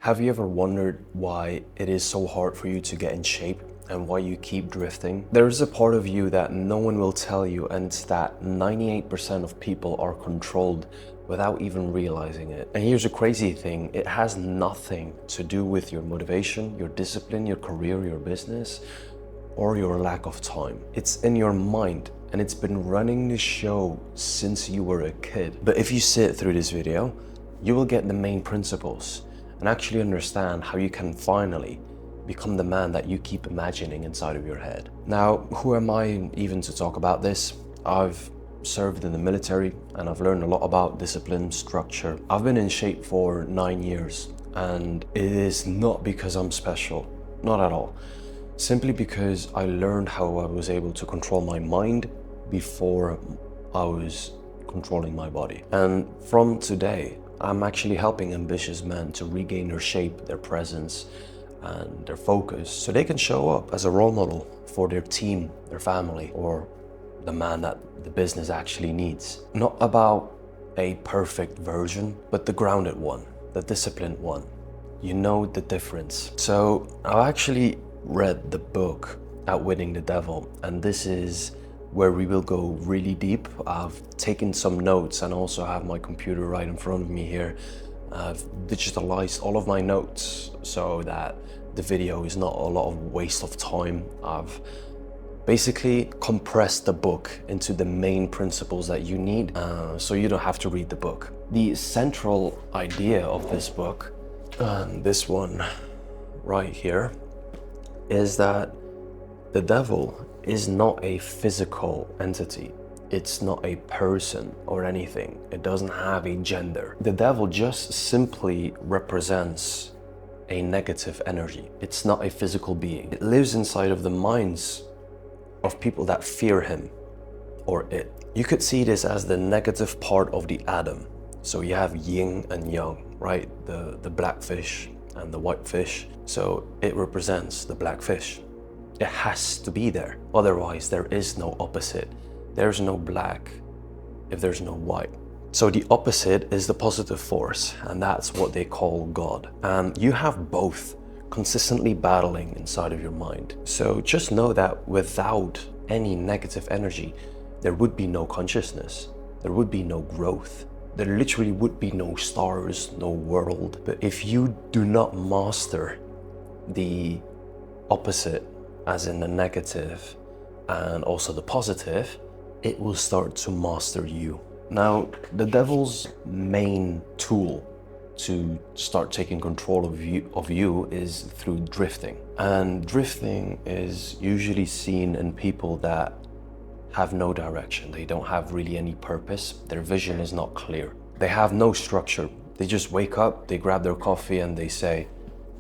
Have you ever wondered why it is so hard for you to get in shape and why you keep drifting? There is a part of you that no one will tell you, and it's that 98% of people are controlled without even realizing it. And here's a crazy thing, it has nothing to do with your motivation, your discipline, your career, your business, or your lack of time. It's in your mind, and it's been running the show since you were a kid. But if you sit through this video, you will get the main principles and actually understand how you can finally become the man that you keep imagining inside of your head. Now, who am I even to talk about this? I've served in the military and I've learned a lot about discipline, structure. I've been in shape for 9 years, and it is not because I'm special, not at all. Simply because I learned how I was able to control my mind before I was controlling my body. And from today, I'm actually helping ambitious men to regain their shape, their presence, and their focus, so they can show up as a role model for their team, their family, or the man that the business actually needs. Not about a perfect version, but the grounded one, the disciplined one. You know the difference. So I actually read the book Outwitting the Devil, and this is where we will go really deep. I've taken some notes and also have my computer right in front of me here. I've digitalized all of my notes so that the video is not a lot of waste of time. I've basically compressed the book into the main principles that you need, so you don't have to read the book. The central idea of this book, this one right here, is that the devil is not a physical entity. It's not a person or anything. It doesn't have a gender. The devil just simply represents a negative energy. It's not a physical being. It lives inside of the minds of people that fear him or it. You could see this as the negative part of the atom. So you have yin and yang, right? The black fish and the white fish. So it represents the black fish. It has to be there. Otherwise, there is no opposite. There's no black if there's no white. So the opposite is the positive force, and that's what they call God. And you have both consistently battling inside of your mind. So just know that without any negative energy, there would be no consciousness. There would be no growth. There literally would be no stars, no world. But if you do not master the opposite, as in the negative and also the positive, it will start to master you. Now, the devil's main tool to start taking control of you is through drifting. And drifting is usually seen in people that have no direction. They don't have really any purpose. Their vision is not clear. They have no structure. They just wake up, they grab their coffee and they say,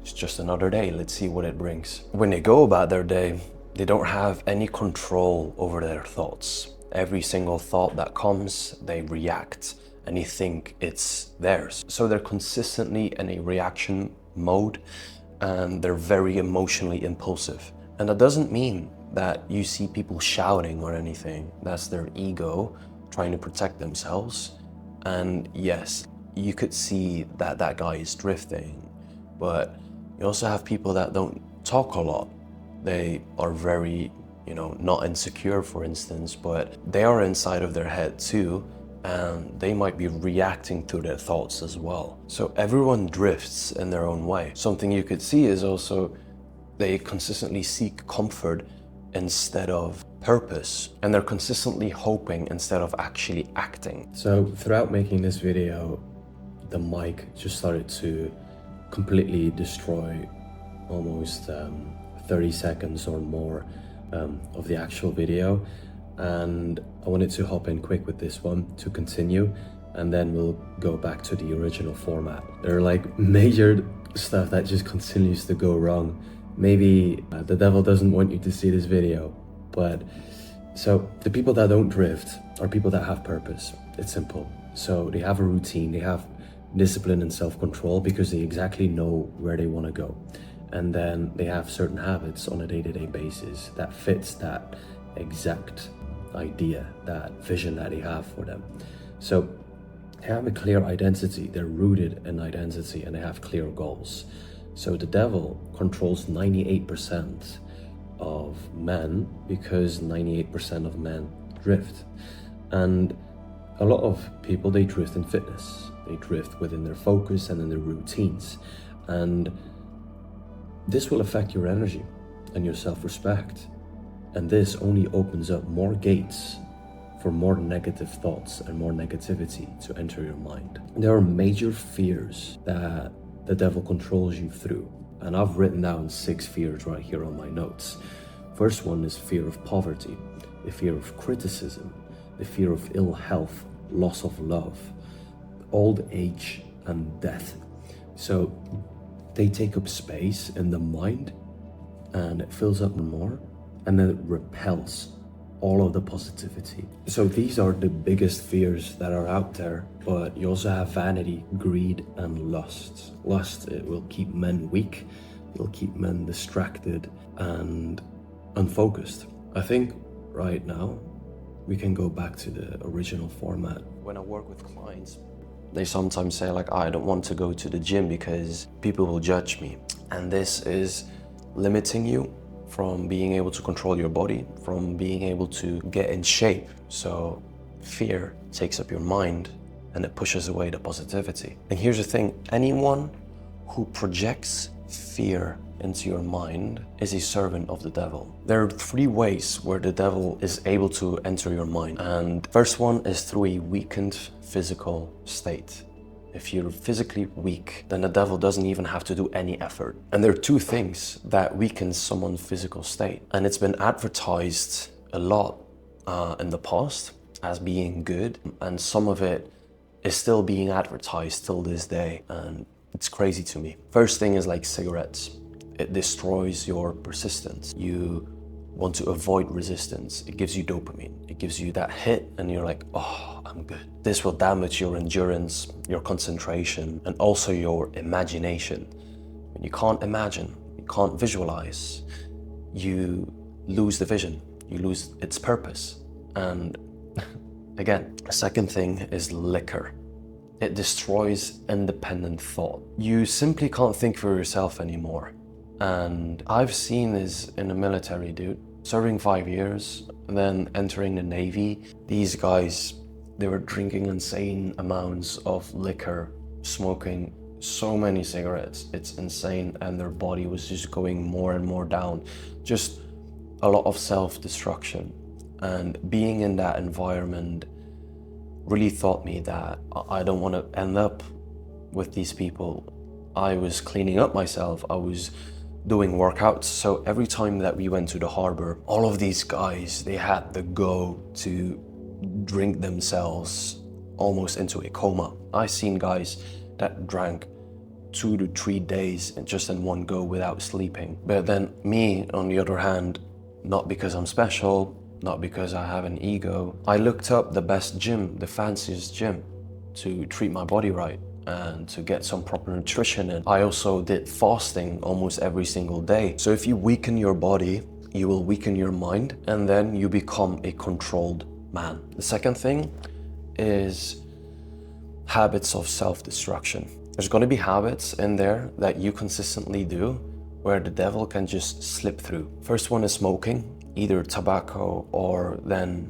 it's just another day, let's see what it brings. When they go about their day, they don't have any control over their thoughts. Every single thought that comes, they react and they think it's theirs. So they're consistently in a reaction mode, and they're very emotionally impulsive. And that doesn't mean that you see people shouting or anything. That's their ego trying to protect themselves. And yes, you could see that that guy is drifting, but you also have people that don't talk a lot. They are very, not insecure, for instance, but they are inside of their head too, and they might be reacting to their thoughts as well. So everyone drifts in their own way. Something you could see is also they consistently seek comfort instead of purpose, and they're consistently hoping instead of actually acting. So throughout making this video, the mic just started to completely destroy almost 30 seconds or more of the actual video, and I wanted to hop in quick with this one to continue, and then we'll go back to the original format. There are like major stuff that just continues to go wrong. Maybe the devil doesn't want you to see this video, but so the people that don't drift are people that have purpose. It's simple. So they have a routine, they have discipline and self-control because they exactly know where they want to go. And then they have certain habits on a day-to-day basis that fits that exact idea, that vision that they have for them. So They have a clear identity, they're rooted in identity, and they have clear goals. So the devil controls 98% of men because 98% of men drift. And a lot of people, they drift in fitness. They drift within their focus and in their routines. And this will affect your energy and your self-respect. And this only opens up more gates for more negative thoughts and more negativity to enter your mind. There are major fears that the devil controls you through. And I've written down 6 fears right here on my notes. First one is fear of poverty, the fear of criticism, the fear of ill health, loss of love, old age, and death. So they take up space in the mind and it fills up more, and then it repels all of the positivity. So these are the biggest fears that are out there, but you also have vanity, greed, and lust. Lust, it will keep men weak, it'll keep men distracted and unfocused. I think right now we can go back to the original format. When I work with clients, they sometimes say like, I don't want to go to the gym because people will judge me. And this is limiting you from being able to control your body, from being able to get in shape. So fear takes up your mind and it pushes away the positivity. And here's the thing, anyone who projects fear into your mind is a servant of the devil. There are 3 ways where the devil is able to enter your mind. And first one is through a weakened physical state. If you're physically weak, then the devil doesn't even have to do any effort. And there are 2 things that weaken someone's physical state. And it's been advertised a lot in the past as being good. And some of it is still being advertised till this day. And it's crazy to me. First thing is like cigarettes. It destroys your persistence. You want to avoid resistance. It gives you dopamine. It gives you that hit and you're like, oh, I'm good. This will damage your endurance, your concentration, and also your imagination. When you can't imagine, you can't visualize, you lose the vision, you lose its purpose. And again, the second thing is liquor. It destroys independent thought. You simply can't think for yourself anymore. And I've seen this in the military, dude. Serving 5 years, and then entering the Navy. These guys, they were drinking insane amounts of liquor, smoking so many cigarettes. It's insane. And their body was just going more and more down. Just a lot of self-destruction. And being in that environment really taught me that I don't want to end up with these people. I was cleaning up myself. I was doing workouts. So every time that we went to the harbor, all of these guys, they had the go to drink themselves almost into a coma. I seen guys that drank 2 to 3 days and just in one go without sleeping. But then me, on the other hand, not because I'm special, not because I have an ego, I looked up the best gym, the fanciest gym, to treat my body right and to get some proper nutrition in. I also did fasting almost every single day. So if you weaken your body, you will weaken your mind, and then you become a controlled man. The second thing is habits of self-destruction. There's going to be habits in there that you consistently do where the devil can just slip through. First one is smoking, either tobacco or then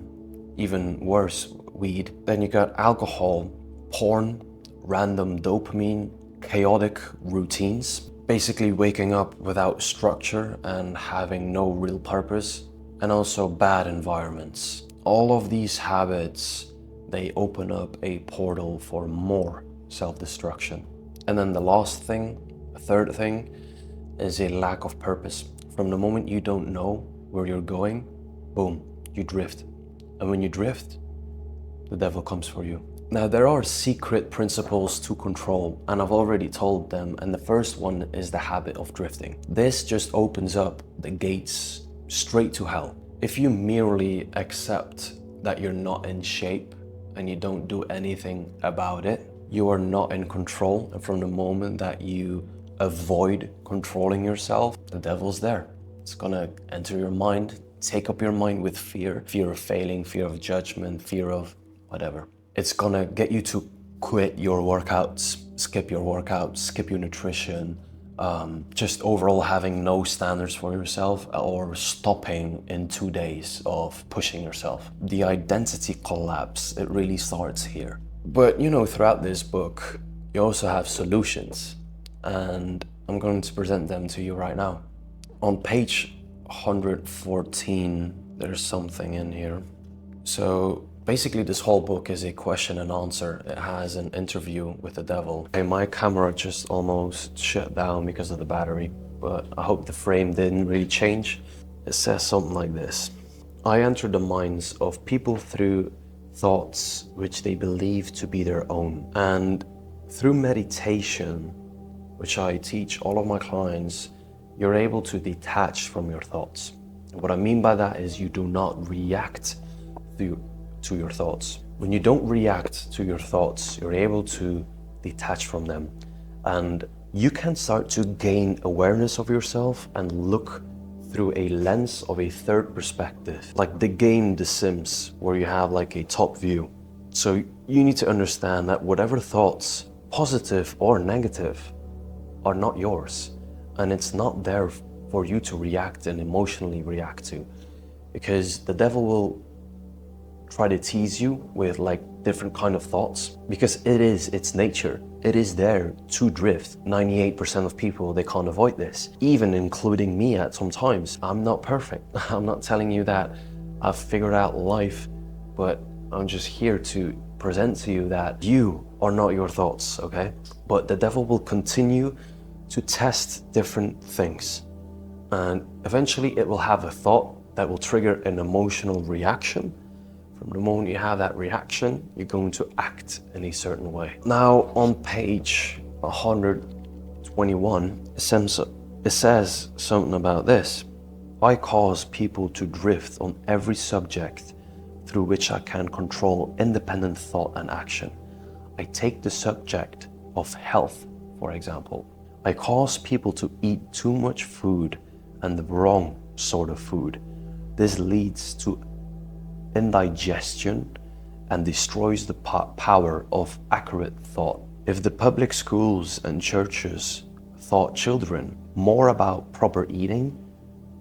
even worse, weed. Then you got alcohol, porn, random dopamine, chaotic routines, basically waking up without structure and having no real purpose, and also bad environments. All of these habits, they open up a portal for more self-destruction. And then the last thing, the third thing, is a lack of purpose. From the moment you don't know where you're going, boom, you drift. And when you drift, the devil comes for you. Now, there are secret principles to control, and I've already told them, and the first one is the habit of drifting. This just opens up the gates straight to hell. If you merely accept that you're not in shape and you don't do anything about it, you are not in control. And from the moment that you avoid controlling yourself, the devil's there. It's gonna enter your mind, take up your mind with fear, fear of failing, fear of judgment, fear of whatever. It's gonna get you to quit your workouts, skip your workouts, skip your nutrition, just overall having no standards for yourself, or stopping in 2 days of pushing yourself. The identity collapse, it really starts here. But you know, throughout this book, you also have solutions, and I'm going to present them to you right now. On page 114, there's something in here. So basically this whole book is a question and answer. It has an interview with the devil. Okay, my camera just almost shut down because of the battery, but I hope the frame didn't really change. It says something like this. I enter the minds of people through thoughts which they believe to be their own. And through meditation, which I teach all of my clients, you're able to detach from your thoughts. And what I mean by that is you do not react to your thoughts. When you don't react to your thoughts, you're able to detach from them, and you can start to gain awareness of yourself and look through a lens of a third perspective, like the game The Sims, where you have like a top view. So you need to understand that whatever thoughts, positive or negative, are not yours, and it's not there for you to react and emotionally react to, because the devil will try to tease you with like different kind of thoughts, because it's nature. It is there to drift. 98% of people, they can't avoid this, even including me at some times. I'm not perfect. I'm not telling you that I've figured out life, but I'm just here to present to you that you are not your thoughts, okay? But the devil will continue to test different things, and eventually it will have a thought that will trigger an emotional reaction. From the moment you have that reaction, you're going to act in a certain way. Now, on page 121, it says something about this. I cause people to drift on every subject through which I can control independent thought and action. I take the subject of health, for example. I cause people to eat too much food and the wrong sort of food. This leads to indigestion and destroys the power of accurate thought. If the public schools and churches taught children more about proper eating,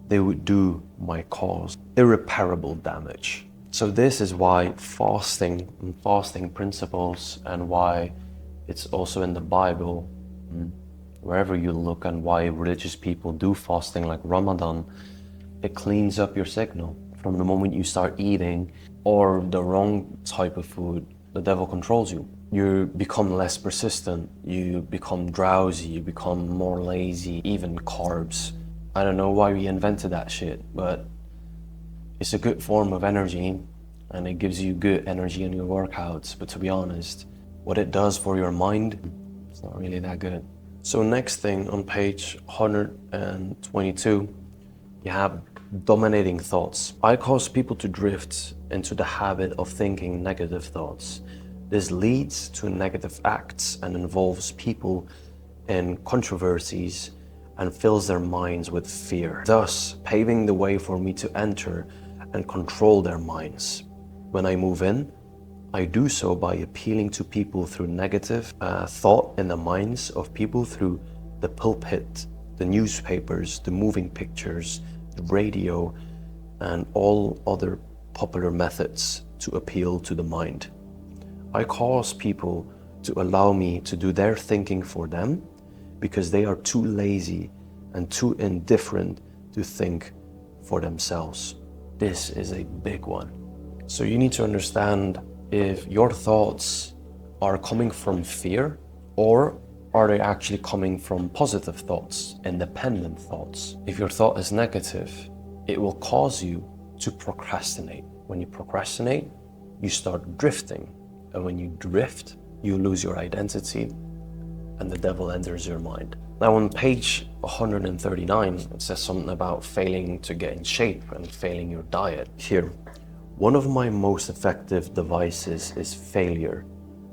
they would do my cause irreparable damage. So this is why fasting and fasting principles, and why it's also in the Bible, wherever you look, and why religious people do fasting like Ramadan, it cleans up your signal. From the moment you start eating or the wrong type of food, the devil controls you. You become less persistent, you become drowsy, you become more lazy, even carbs. I don't know why we invented that shit, but it's a good form of energy, and it gives you good energy in your workouts. But to be honest, what it does for your mind, it's not really that good. So next thing, on page 122, you have dominating thoughts. I cause people to drift into the habit of thinking negative thoughts. This leads to negative acts and involves people in controversies and fills their minds with fear, thus paving the way for me to enter and control their minds. When I move in, I do so by appealing to people through negative thought in the minds of people through the pulpit, the newspapers, the moving pictures, the radio, and all other popular methods to appeal to the mind. I cause people to allow me to do their thinking for them because they are too lazy and too indifferent to think for themselves. This is a big one. So you need to understand if your thoughts are coming from fear, or are they actually coming from positive thoughts, independent thoughts? If your thought is negative, it will cause you to procrastinate. When you procrastinate, you start drifting. And when you drift, you lose your identity and the devil enters your mind. Now on page 139, it says something about failing to get in shape and failing your diet. Here, one of my most effective devices is failure.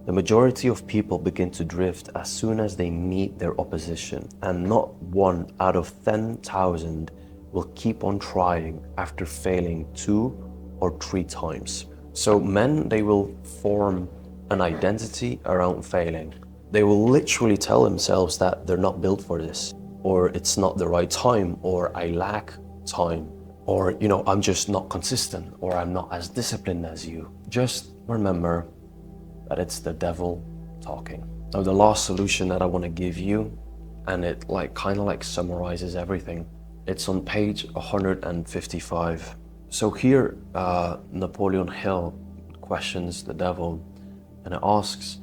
The majority of people begin to drift as soon as they meet their opposition, and not 1 out of 10,000 will keep on trying after failing 2 or 3 times. So men, they will form an identity around failing. They will literally tell themselves that they're not built for this, or it's not the right time, or I lack time, or, I'm just not consistent, or I'm not as disciplined as you. Just remember that it's the devil talking. Now, the last solution that I want to give you, and it kind of summarizes everything. It's on page 155. So here, Napoleon Hill questions the devil, and it asks,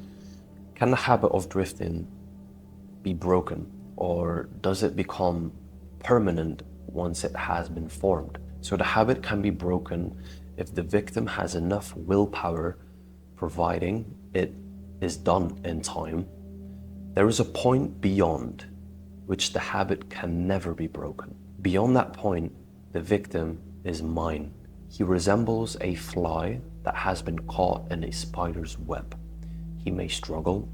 can the habit of drifting be broken, or does it become permanent once it has been formed? So the habit can be broken if the victim has enough willpower, providing it is done in time. There is a point beyond which the habit can never be broken. Beyond that point, the victim is mine. He resembles a fly that has been caught in a spider's web. He may struggle,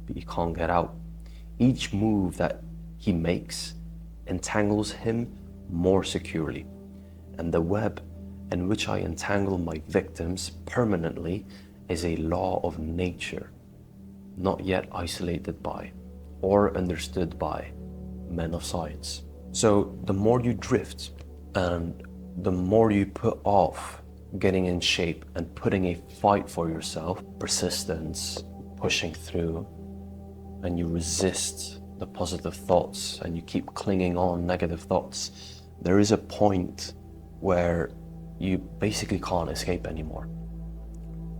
but he can't get out. Each move that he makes entangles him more securely. And the web in which I entangle my victims permanently is a law of nature, not yet isolated by or understood by men of science. So the more you drift and the more you put off getting in shape and putting a fight for yourself, persistence, pushing through, and you resist the positive thoughts and you keep clinging on negative thoughts, there is a point where you basically can't escape anymore.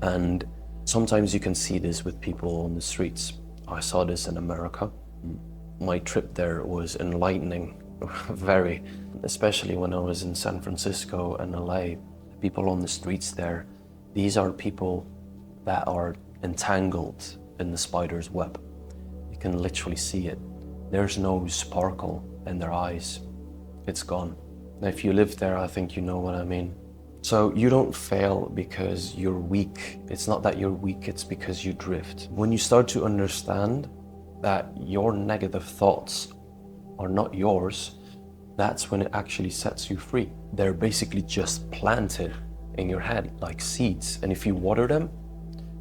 And sometimes you can see this with people on the streets. I saw this in America. My trip there was enlightening, very, especially when I was in San Francisco and LA. People on the streets there, these are people that are entangled in the spider's web. You can literally see it. There's no sparkle in their eyes. It's gone. Now, if you live there, I think you know what I mean. So you don't fail because you're weak. It's not that you're weak, it's because you drift. When you start to understand that your negative thoughts are not yours, that's when it actually sets you free. They're basically just planted in your head like seeds. And if you water them,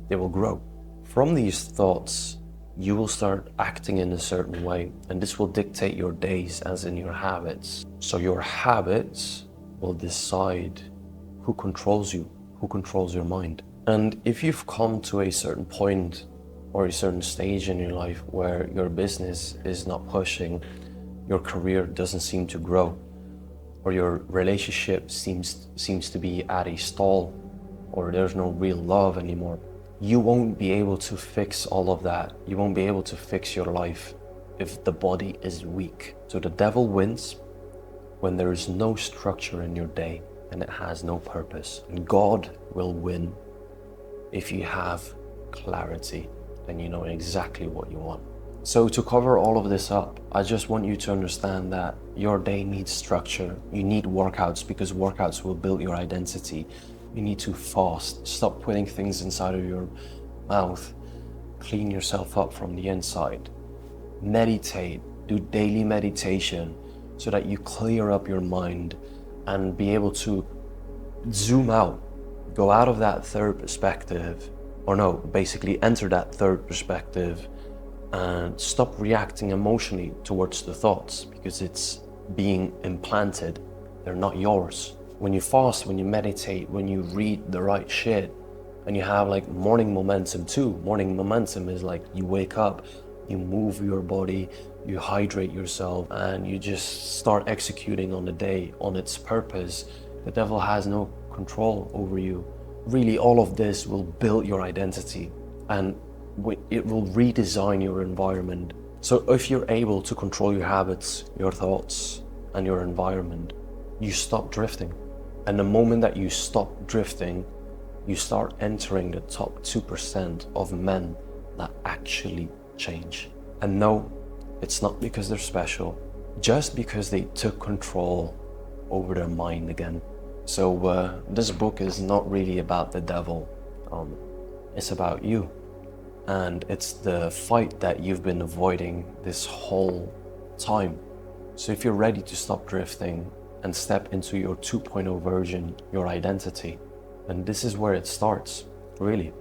they will grow. From these thoughts, you will start acting in a certain way, and this will dictate your days as in your habits. So your habits will decide who controls you, who controls your mind. And if you've come to a certain point or a certain stage in your life where your business is not pushing, your career doesn't seem to grow, or your relationship seems to be at a stall, or there's no real love anymore, you won't be able to fix all of that. You won't be able to fix your life if the body is weak. So the devil wins when there is no structure in your day and it has no purpose. And God will win if you have clarity and you know exactly what you want. So to cover all of this up, I just want you to understand that your day needs structure. You need workouts because workouts will build your identity. You need to fast, stop putting things inside of your mouth, clean yourself up from the inside. Meditate, do daily meditation so that you clear up your mind and be able to zoom out, go out of that third perspective, or no, basically enter that third perspective and stop reacting emotionally towards the thoughts because it's being implanted. They're not yours. When you fast, when you meditate, when you read the right shit, and you have like morning momentum too. Morning momentum is like you wake up, you move your body, you hydrate yourself, and you just start executing on the day, on its purpose. The devil has no control over you. Really, all of this will build your identity and it will redesign your environment. So if you're able to control your habits, your thoughts, and your environment, you stop drifting. And the moment that you stop drifting, you start entering the top 2% of men that actually change. And no, it's not because they're special, just because they took control over their mind again. So this book is not really about the devil, it's about you. And it's the fight that you've been avoiding this whole time. So if you're ready to stop drifting and step into your 2.0 version, your identity, and this is where it starts, really.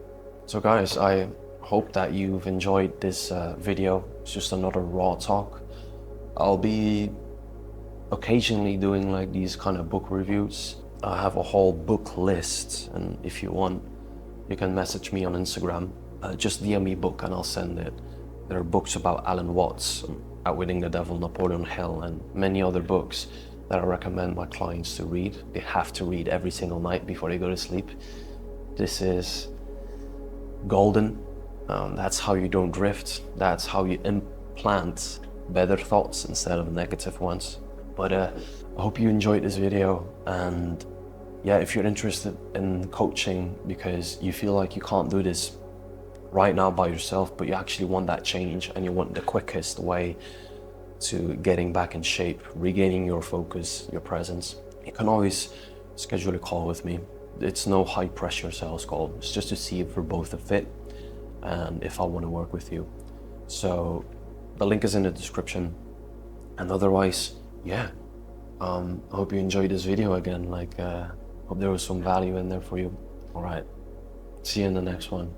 So guys, I hope that you've enjoyed this video. It's just another raw talk. I'll be occasionally doing like these kind of book reviews. I have a whole book list, and if you want, you can message me on Instagram. Just DM me book and I'll send it. There are books about Alan Watts, Outwitting the Devil, Napoleon Hill, and many other books that I recommend my clients to read. They have to read every single night before they go to sleep. This is golden. That's how you don't drift. That's how you implant better thoughts instead of negative ones. But I hope you enjoyed this video, and yeah, if you're interested in coaching because you feel like you can't do this right now by yourself, but you actually want that change and you want the quickest way to getting back in shape, regaining your focus, your presence, you can always schedule a call with me. It's no high pressure sales call. It's just to see if we're both a fit and if I want to work with you. So the link is in the description. And otherwise, yeah, I hope you enjoyed this video again. Hope there was some value in there for you. All right, see you in the next one.